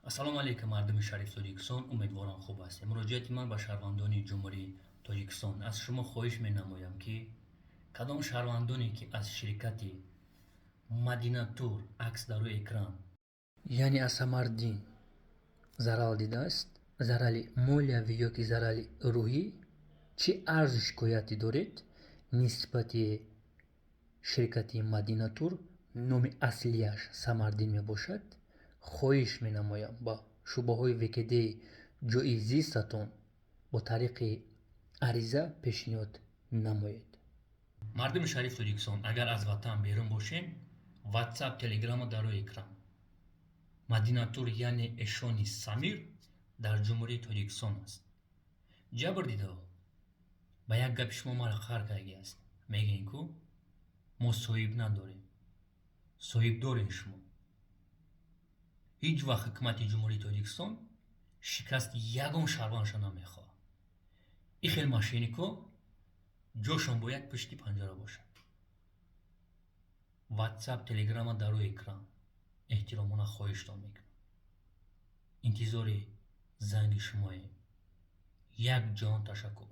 ассалому алайкум мардуми шариф тоҷикистон, умедворам хуб ҳастед. муроҷиати ман ба шаҳрвандони ҷумҳурии тоҷикистон: аз шумо хоҳиш менамоям ки кадом шаҳрвандоне ки аз ширкати Madina Tour акс дар рӯи экран, яъне аз Самардин зарал дидааст, зарали молиявӣ ёки зарали рӯҳӣ, чӣ арзу шикояте доред нисбати ширкати Madina Tour, номи аслияш Самардин мебошад, хоҳиш менамоям ба шуъбаҳои ВКД-и ҷойи зистатон бо тариқи ариза пешниҳод намоед. мардуми шариф тоҷикистон, агар аз ватан берун бошем, ватсап, телеграмма дар рӯи экран. Madina Tour яъне эшони Самир дар ҷумҳурии Тоҷикистон аст. ҷабр дидаҳо, ба як гапи шумо мара қар кардааст. Мегӯем ку мо соҳиб надорем. Соҳибдорем шумо. ҳеҷ вақт ҳукумати ҷумҳурии Тоҷикистон шикасти ягон шаҳрвандашо намехоҳад. ин хел мошеннико ҷошон бояд пушти панҷара бошад. ватсап, телеграмма дар рӯи экран. эҳтиромона хоҳиштон мекунам. интизори занги шумоем. Якҷон ташаккур.